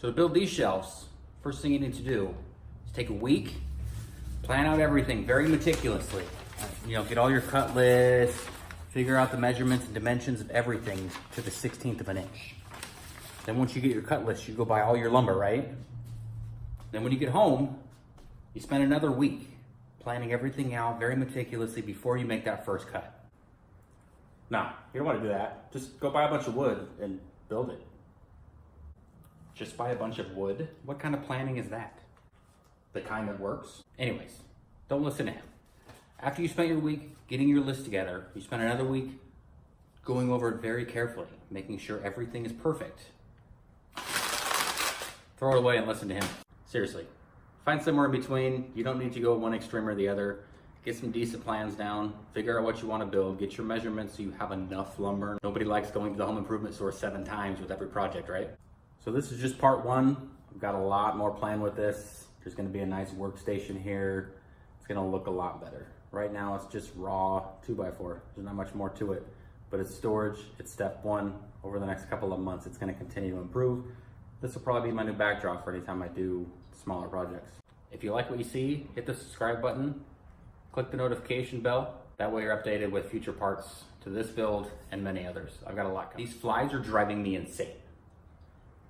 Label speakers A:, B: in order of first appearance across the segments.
A: So to build these shelves, first thing you need to do is take a week, plan out everything very meticulously. You know, get all your cut lists, figure out the measurements and dimensions of everything to the 16th of an inch. Then once you get your cut list, you go buy all your lumber, right? Then when you get home, you spend another week planning everything out very meticulously before you make that first cut. Now, you don't want to do that. Just go buy a bunch of wood and build it. Just buy a bunch of wood? What kind of planning is that? The kind that works? Anyways, don't listen to him. After you spent your week getting your list together, you spend another week going over it very carefully, making sure everything is perfect. Throw it away and listen to him. Seriously, find somewhere in between. You don't need to go one extreme or the other. Get some decent plans down, figure out what you want to build, get your measurements so you have enough lumber. Nobody likes going to the home improvement store 7 times with every project, right? So this is just part 1. We've got a lot more planned with this. There's going to be a nice workstation here. It's going to look a lot better. Right now it's just raw 2x4. There's not much more to it, but it's storage. It's step 1. Over the next couple of months, it's going to continue to improve. This will probably be my new backdrop for any time I do smaller projects. If you like what you see, hit the subscribe button, click the notification bell. That way you're updated with future parts to this build and many others. I've got a lot coming. These flies are driving me insane.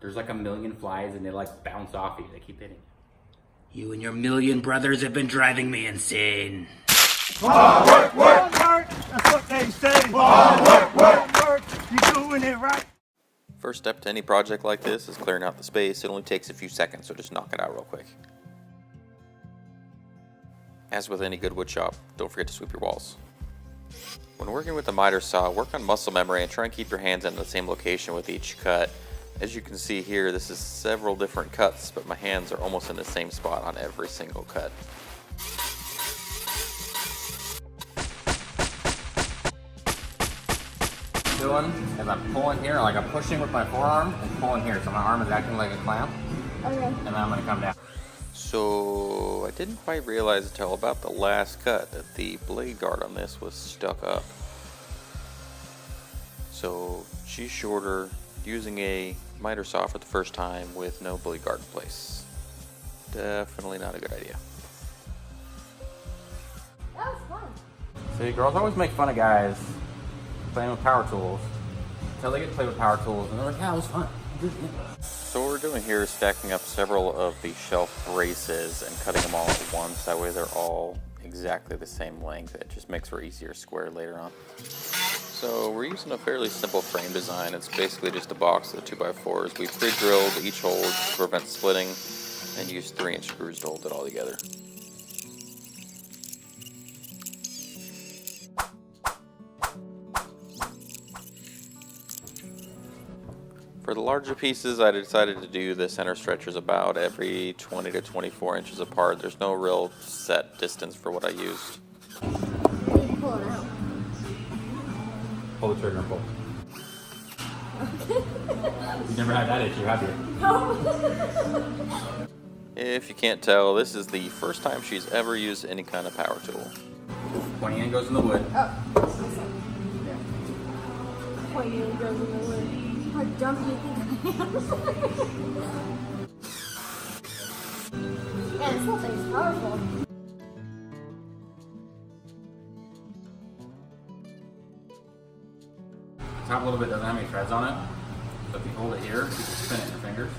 A: There's like 1 million flies and they like bounce off you. They keep hitting you. You and your million brothers have been driving me insane.
B: Hard work, that's what they say. Hard work, you're doing it right.
C: First step to any project like this is clearing out the space. It only takes a few seconds, so just knock it out real quick. As with any good wood shop, don't forget to sweep your walls. When working with a miter saw, work on muscle memory and try and keep your hands in the same location with each cut. As you can see here, this is several different cuts, but my hands are almost in the same spot on every single cut.
A: Doing is I'm pulling here, like I'm pushing with my forearm and pulling here, so my arm is acting like a clamp.
D: Okay.
A: And then I'm gonna come down.
C: So I didn't quite realize until about the last cut that the blade guard on this was stuck up. So she's shorter, using a miter saw for the first time with no blade guard in place. Definitely not a good idea.
D: That was fun.
A: See, girls always make fun of guys playing with power tools until they get to play with power tools and they're like, yeah, it was fun.
C: So what we're doing here is stacking up several of the shelf braces and cutting them all at once. That way they're all exactly the same length. It just makes for easier square later on. So we're using a fairly simple frame design. It's basically just a box of 2x4s. We pre-drilled each hole to prevent splitting and used 3-inch screws to hold it all together. For the larger pieces, I decided to do the center stretchers about every 20 to 24 inches apart. There's no real set distance for what I used.
D: Pull it out.
A: Pull the trigger and pull. You've never had that issue, have you?
C: If you can't tell, this is the first time she's ever used any kind of power tool.
A: Pointy end goes in the wood.
D: Oh. Pointy end goes in the wood. How dumb do you think I am? Man, this whole thing's powerful.
A: The top little bit doesn't have any threads on it. So if you hold it here, you can spin it in your fingers.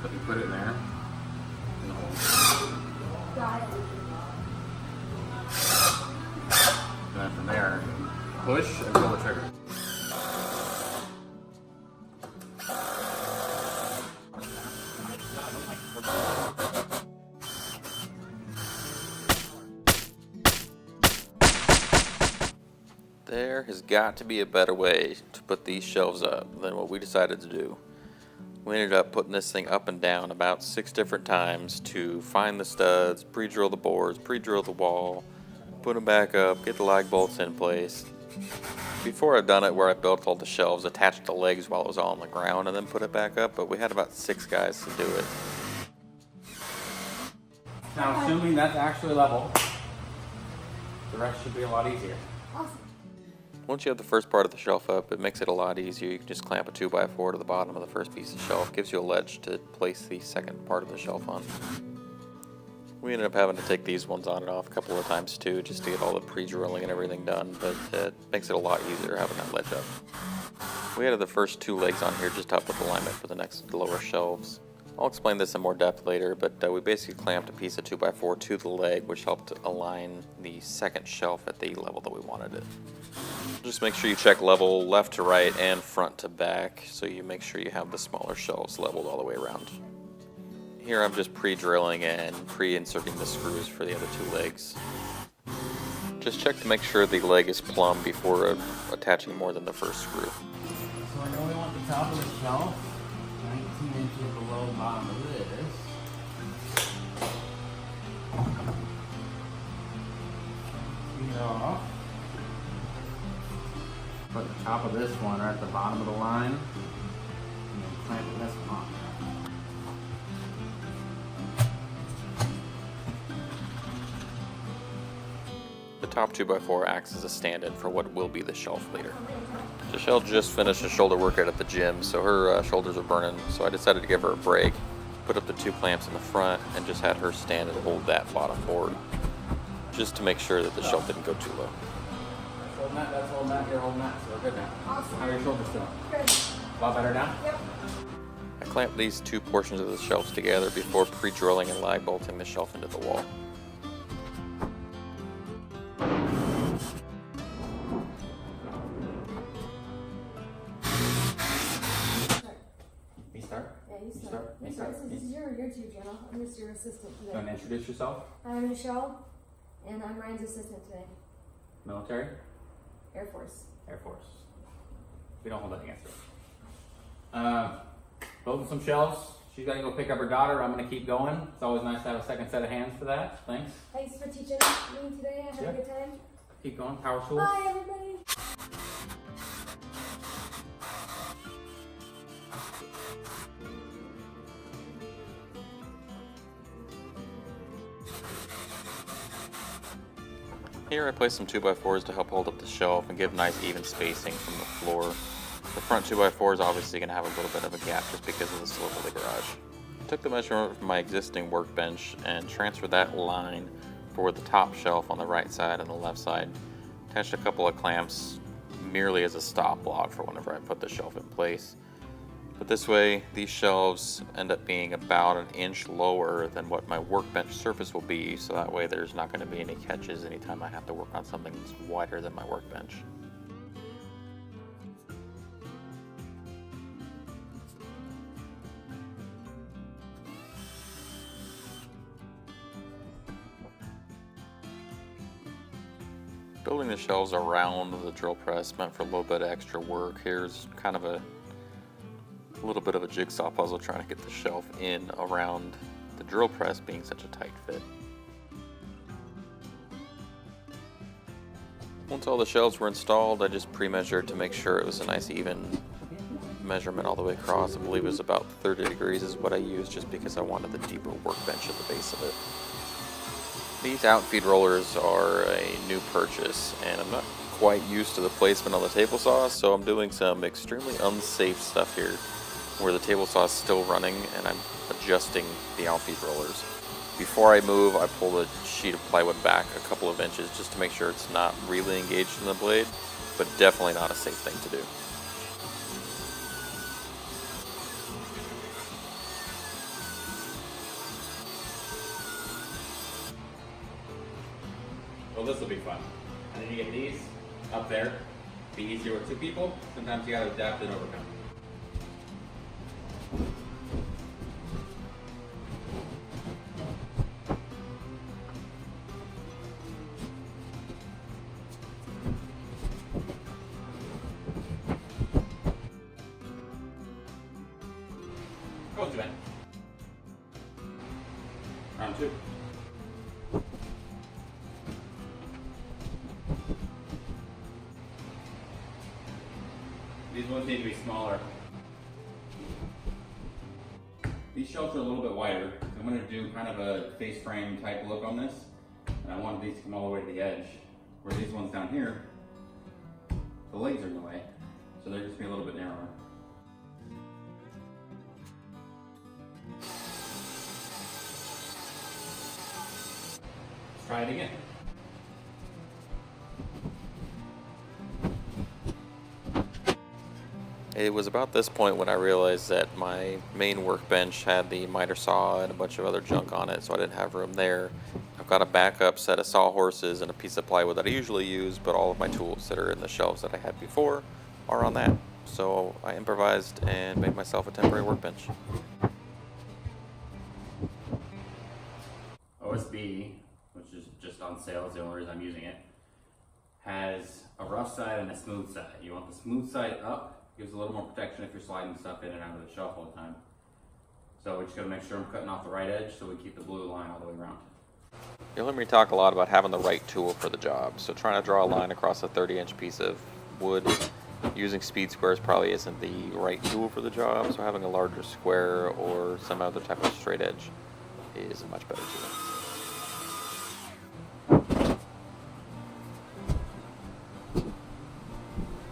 A: So if you put it in there, and hold.
D: Got it.
A: And then from there, push and pull the trigger.
C: There has got to be a better way to put these shelves up than what we decided to do. We ended up putting this thing up and down about 6 different times to find the studs, pre-drill the boards, pre-drill the wall, put them back up, get the lag bolts in place. Before I'd done it where I built all the shelves, attached the legs while it was all on the ground and then put it back up, but we had about 6 guys to do it.
A: Now assuming that's actually level, the rest should be a lot easier.
D: Awesome.
C: Once you have the first part of the shelf up, it makes it a lot easier. You can just clamp a 2x4 to the bottom of the first piece of shelf. Gives you a ledge to place the second part of the shelf on. We ended up having to take these ones on and off a couple of times too, just to get all the pre-drilling and everything done, but it makes it a lot easier having that ledge up. We added the first 2 legs on here just to help with alignment for the next lower shelves. I'll explain this in more depth later, but we basically clamped a piece of 2x4 to the leg, which helped align the second shelf at the level that we wanted it. Just make sure you check level left to right and front to back, so you make sure you have the smaller shelves leveled all the way around. Here I'm just pre-drilling and pre-inserting the screws for the other 2 legs. Just check to make sure the leg is plumb before attaching more than the first screw.
A: So I know we want the top of the shelf 19 inches below the bottom of this. Feet off. Put the top of this one right at the bottom of the line, and then clamp this on.
C: The top 2x4 acts as a stand-in for what will be the shelf later. Michelle just finished a shoulder workout at the gym, so her shoulders are burning, so I decided to give her a break. Put up the 2 clamps in the front and just had her stand and hold that bottom board, just to make sure that the shelf didn't go too low.
A: That's holding that, you're holding that, so we're good now.
D: Awesome.
A: How are your shoulders feeling?
D: Good.
A: A lot better now?
D: Yep.
C: I clamped these 2 portions of the shelves together before pre-drilling and lag bolting the shelf into the wall.
A: Me start?
D: Yeah, you
A: start.
D: start.
A: You
D: You
A: start.
D: start. This is your YouTube channel. I'm just your assistant
A: You want
D: today.
A: to introduce yourself?
D: I'm Michelle, and I'm Ryan's assistant today.
A: Military?
D: Air Force.
A: Air Force. We don't hold that against her. Building some shelves. She's got to go pick up her daughter. I'm going to keep going. It's always nice to have a second set of hands for that. Thanks.
D: Thanks for teaching me today. I had
A: Yeah.
D: a good time.
A: Keep going. Power tools.
D: Bye, everybody.
C: Here I placed some 2x4s to help hold up the shelf and give nice even spacing from the floor. The front 2x4 is obviously going to have a little bit of a gap just because of the slope of the garage. I took the measurement from my existing workbench and transferred that line for the top shelf on the right side and the left side. Attached a couple of clamps merely as a stop block for whenever I put the shelf in place. But this way, these shelves end up being about 1 inch lower than what my workbench surface will be, so that way there's not going to be any catches anytime I have to work on something that's wider than my workbench. Building the shelves around the drill press meant for a little bit of extra work. Here's kind of a little bit of a jigsaw puzzle trying to get the shelf in around the drill press being such a tight fit. Once all the shelves were installed, I just pre-measured to make sure it was a nice even measurement all the way across. I believe it was about 30 degrees is what I used just because I wanted the deeper workbench at the base of it. These outfeed rollers are a new purchase, and I'm not quite used to the placement on the table saw, so I'm doing some extremely unsafe stuff here, where the table saw is still running and I'm adjusting the outfeed rollers. Before I move, I pull the sheet of plywood back a couple of inches just to make sure it's not really engaged in the blade, but definitely not a safe thing to do.
A: Well, this will be fun. And then you get these up there. Be easier with 2 people. Sometimes you gotta adapt and overcome. Go to it. Round 2. These ones need to be smaller. These shelves are a little bit wider. I'm going to do kind of a face frame type look on this. And I wanted these to come all the way to the edge. Where these ones down here the legs are in the way, so they're just gonna be a little bit narrower. Let's try it again.
C: It was about this point when I realized that my main workbench had the miter saw and a bunch of other junk on it, so I didn't have room there. I've got a backup set of sawhorses and a piece of plywood that I usually use, but all of my tools that are in the shelves that I had before are on that. So I improvised and made myself a temporary workbench.
A: OSB, which is just on sale, is the only reason I'm using it, has a rough side and a smooth side. You want the smooth side up. Gives a little more protection if you're sliding stuff in and out of the shelf all the time. So we just gotta make sure I'm cutting off the right edge so we keep the blue line all the way around.
C: You'll hear me talk a lot about having the right tool for the job. So trying to draw a line across a 30-inch piece of wood using speed squares probably isn't the right tool for the job. So having a larger square or some other type of straight edge is a much better tool.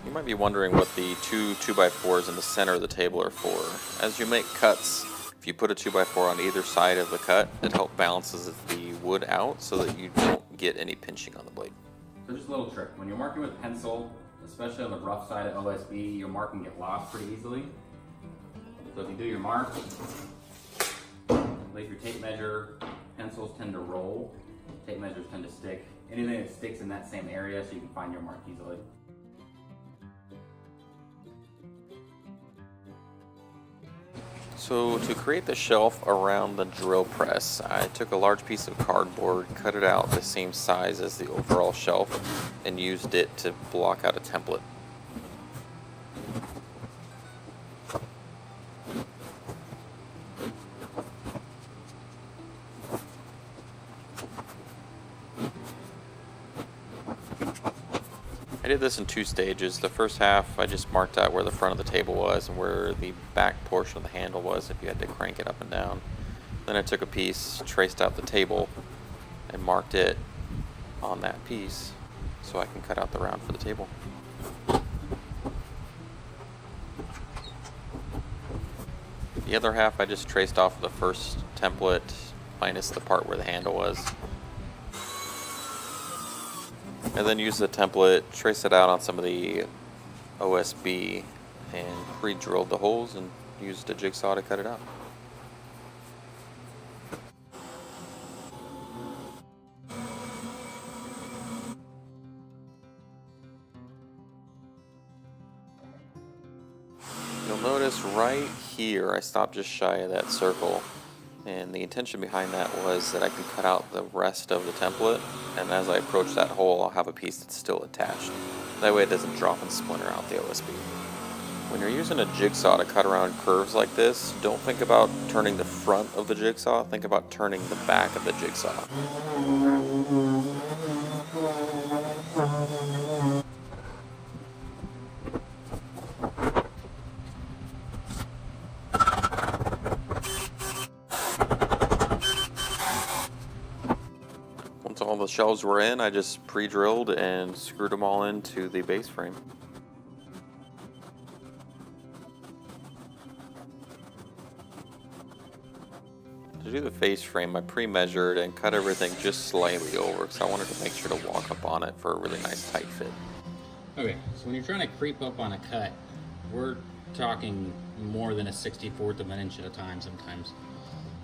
C: You might be wondering what the two 2x4s in the center of the table are for. As you make cuts, if you put a 2x4 on either side of the cut, it helps balances the wood out so that you don't get any pinching on the blade.
A: So just a little trick. When you're marking with pencil, especially on the rough side of OSB, your mark can get lost pretty easily. So if you do your mark, leave your tape measure. Pencils tend to roll. Tape measures tend to stick. Anything that sticks in that same area so you can find your mark easily.
C: So to create the shelf around the drill press, I took a large piece of cardboard, cut it out the same size as the overall shelf, and used it to block out a template. I did this in two stages. The first half I just marked out where the front of the table was and where the back portion of the handle was if you had to crank it up and down. Then I took a piece, traced out the table, and marked it on that piece so I can cut out the round for the table. The other half I just traced off the first template minus the part where the handle was. And then use the template, trace it out on some of the OSB, and pre-drilled the holes and used a jigsaw to cut it out. You'll notice right here I stopped just shy of that circle. And the intention behind that was that I can cut out the rest of the template, and as I approach that hole, I'll have a piece that's still attached. That way it doesn't drop and splinter out the OSB. When you're using a jigsaw to cut around curves like this, don't think about turning the front of the jigsaw, think about turning the back of the jigsaw. All the shelves were in, I just pre-drilled and screwed them all into the base frame. To do the face frame, I pre-measured and cut everything just slightly over because I wanted to make sure to walk up on it for a really nice tight fit.
A: Okay, so when you're trying to creep up on a cut, we're talking more than a 64th of an inch at a time sometimes.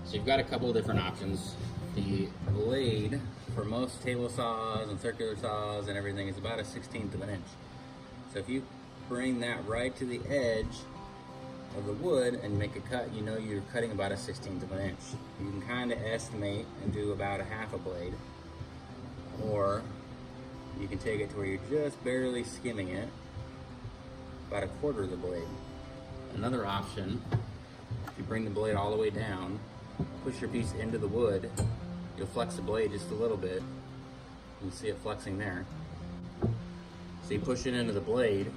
A: So you've got a couple of different options. The blade for most table saws and circular saws and everything is about a 16th of an inch. So if you bring that right to the edge of the wood and make a cut, you know you're cutting about a 16th of an inch. You can kind of estimate and do about a half a blade, or you can take it to where you're just barely skimming it, about a quarter of the blade. Another option, if you bring the blade all the way down, push your piece into the wood, you'll flex the blade just a little bit. You can see it flexing there. So you push it into the blade,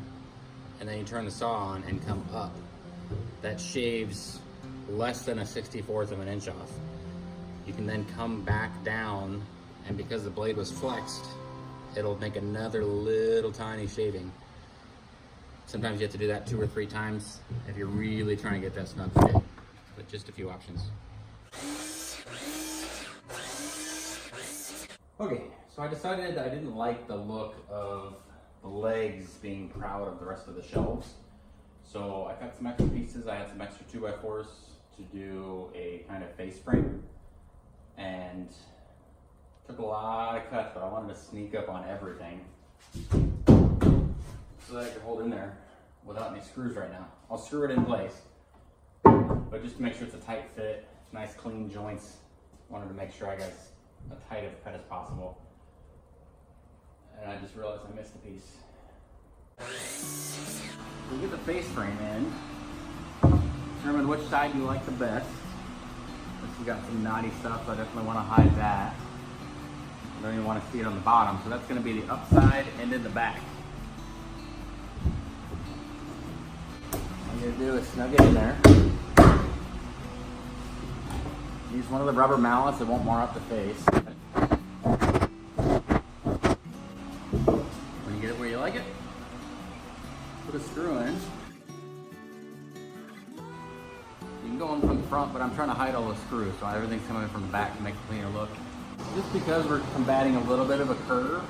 A: and then you turn the saw on and come up. That shaves less than a 64th of an inch off. You can then come back down, and because the blade was flexed, it'll make another little tiny shaving. Sometimes you have to do that 2 or 3 times if you're really trying to get that snug fit, but just a few options. Okay, so I decided I didn't like the look of the legs being proud of the rest of the shelves. So I got some extra pieces. I had some extra 2x4s to do a kind of face frame, and took a lot of cuts, but I wanted to sneak up on everything so that I could hold in there without any screws right now. I'll screw it in place, but just to make sure it's a tight fit, nice clean joints. Wanted to make sure I got as tight of a cut as possible. And I just realized I missed a piece. We get the face frame in. Determine which side you like the best. This has got some knotty stuff, so I definitely want to hide that. I don't even want to see it on the bottom, so that's going to be the upside and in the back. All you're going to do is snug it in there. Use one of the rubber mallets, it won't mar up the face. When you get it where you like it, put a screw in. You can go in from the front, but I'm trying to hide all the screws, so everything's coming in from the back to make a cleaner look. Just because we're combating a little bit of a curve,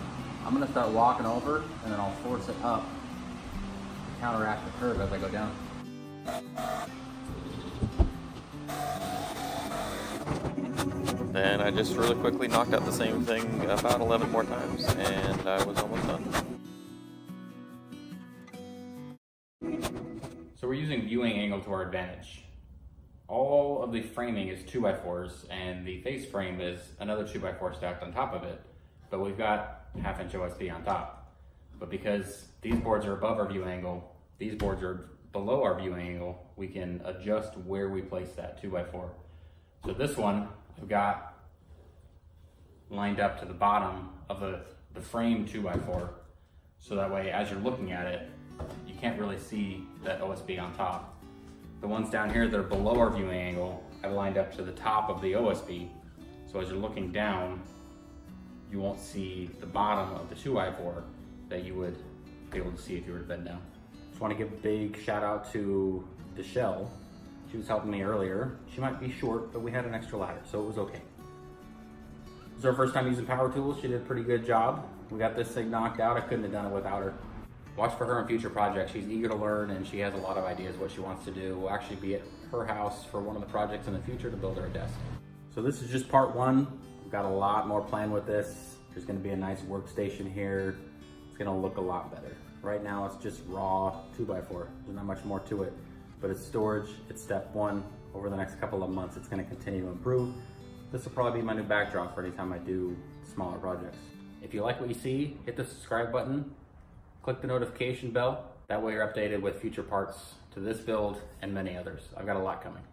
A: I'm gonna start walking over, and then I'll force it up to counteract the curve as I go down.
C: Then I just really quickly knocked out the same thing about 11 more times, and I was almost done.
A: So we're using viewing angle to our advantage. All of the framing is 2x4s, and the face frame is another 2x4 stacked on top of it, but we've got 1/2" OSB on top. But because these boards are above our viewing angle, these boards are below our viewing angle, we can adjust where we place that 2x4. So this one I've got lined up to the bottom of the frame 2x4, so that way as you're looking at it, you can't really see that OSB on top. The ones down here that are below our viewing angle, I've lined up to the top of the OSB, so as you're looking down, you won't see the bottom of the 2x4 that you would be able to see if you were to bend down. Just want to give a big shout out to Deshelle. She was helping me earlier. She might be short, but we had an extra ladder, so it was okay. This is our first time using power tools. She did a pretty good job. We got this thing knocked out. I couldn't have done it without her. Watch for her in future projects. She's eager to learn, and she has a lot of ideas what she wants to do. We'll actually be at her house for one of the projects in the future to build her a desk. So this is just part 1. We've got a lot more planned with this. There's gonna be a nice workstation here. It's gonna look a lot better. Right now it's just raw 2x4. There's not much more to it, but it's storage. It's step 1. Over the next couple of months, it's gonna continue to improve. This will probably be my new backdrop for any time I do smaller projects. If you like what you see, hit the subscribe button. Click the notification bell. That way you're updated with future parts to this build and many others. I've got a lot coming.